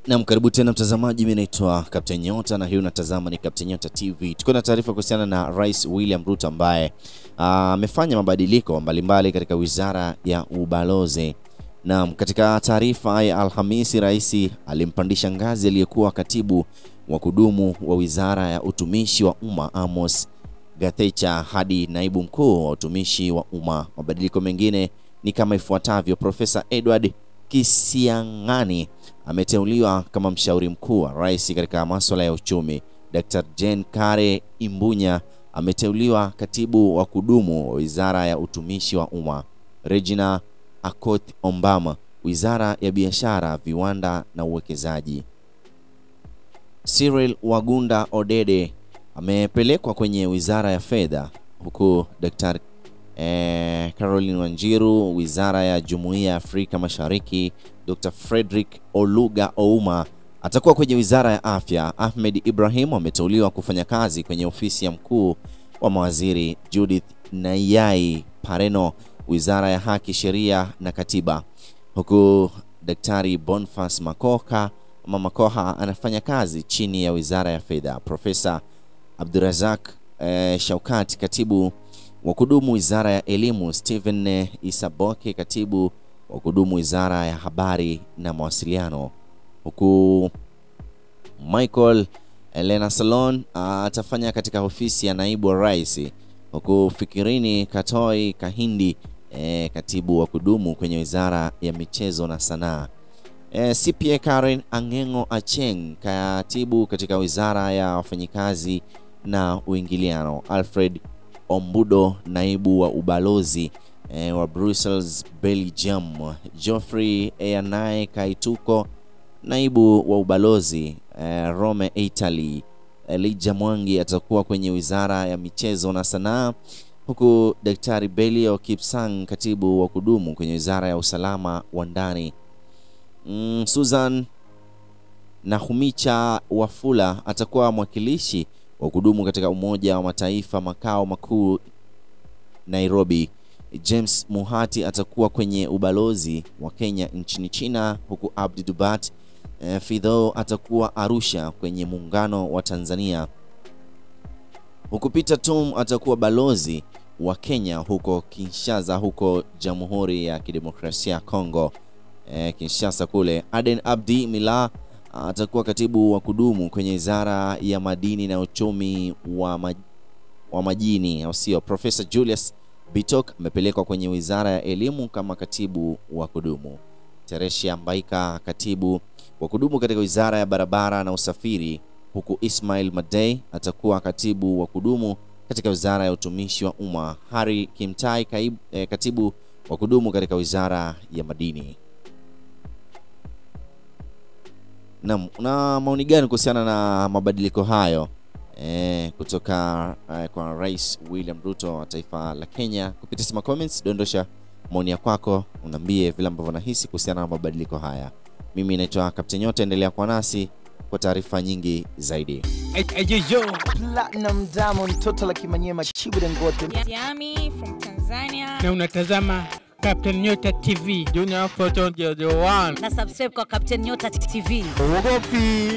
Na karibu tena mtazamaji, mimi naitwa Captain Nyota na hii unatazama ni Captain Nyota TV. Tuko na taarifa kuhusiana na Rais William Ruto ambaye amefanya mabadiliko mbalimbali katika Wizara ya Ubalozi. Na katika taarifa ya Alhamisi, rais alimpandisha ngazi aliyekuwa katibu wa kudumu wa Wizara ya Utumishi wa Umma Amos Gatecha hadi naibu mkuu wa utumishi wa umma. Mabadiliko mengine ni kama ifuatavyo: Profesa Edward Kisiang'ani ameteuliwa kama mshauri mkuu wa rais katika masuala ya uchumi. Dr. Jane Kare Imbunya ameteuliwa katibu wa kudumu wa Wizara ya Utumishi wa Umma. Regina Akot Ombama, Wizara ya Biashara, Viwanda na Uwekezaji. Cyril Wagunda Odede amepelekwa kwenye Wizara ya Fedha, huku Dr. Caroline Wanjiru, Wizara ya Jumuiya ya Afrika Mashariki. Dr. Frederick Oluga Ouma atakuwa kwenye Wizara ya Afya. Ahmed Ibrahim ameteuliwa kufanya kazi kwenye ofisi ya mkuu wa mawaziri. Judith Nayai Pareno, Wizara ya Haki, Sheria na Katiba, huku Daktari Boniface Makoha anafanya kazi chini ya Wizara ya Fedha. Profesa Abdurazak Shaukat, katibu wa kudumu Wizara ya Elimu. Stephen Isaboke, katibu wa kudumu Wizara ya Habari na Mawasiliano, huku Michael Elena Salon atafanya katika ofisi ya naibu wa rais, huku Fikirini Katoi Kahindi katibu wa kudumu kwenye Wizara ya Michezo na Sanaa. CPA Karen Angengo Acheng, katibu katika Wizara ya Wafanyikazi na Uingiliano. Alfred Ombudo, naibu wa ubalozi wa Brussels, Belgium. Geoffrey Eanae Kaituko, naibu wa ubalozi Rome, Italy. Elijah Mwangi atakuwa kwenye Wizara ya Michezo na Sanaa, huku Daktari Belio Kipsang, katibu wa kudumu kwenye Wizara ya Usalama wa Ndani. Susan Nahumicha Wafula atakuwa mwakilishi wa kudumu katika Umoja wa Mataifa makao makuu Nairobi. James Muhati atakuwa kwenye ubalozi wa Kenya nchini China, huku Abdi Dubat Fidho atakuwa Arusha kwenye muungano wa Tanzania, huku Peter Tum atakuwa balozi wa Kenya huko Kinshasa, huko Jamhuri ya Kidemokrasia ya Kongo, Kinshasa kule. Aden Abdi Mila atakuwa katibu wa kudumu kwenye Wizara ya Madini na Uchumi wa Majini, au sio? Profesa Julius Bitok amepelekwa kwenye Wizara ya Elimu kama katibu wa kudumu. Teresia Mbaika, katibu wa kudumu katika Wizara ya Barabara na Usafiri, huku Ismail Madei atakuwa katibu wa kudumu katika Wizara ya Utumishi wa Umma. Hari Kimtai, katibu wa kudumu katika Wizara ya Madini. Na maoni gani kuhusiana na mabadiliko hayo kutoka kwa Rais William Ruto wa taifa la Kenya? Kupitia sima comments, dondosha maoni yako, unambie vile ambavyo unahisi kuhusiana na mabadiliko haya. Mimi naitwa Captain Nyota, endelea kwa nasi kwa taarifa nyingi zaidi. Platinum Diamond Total Kimanyema Chibude Ngote Yami from Tanzania. Na unatazama Captain Nyota TV. Junior Photo the one. Na subscribe kwa Captain Nyota TV. Ugopi.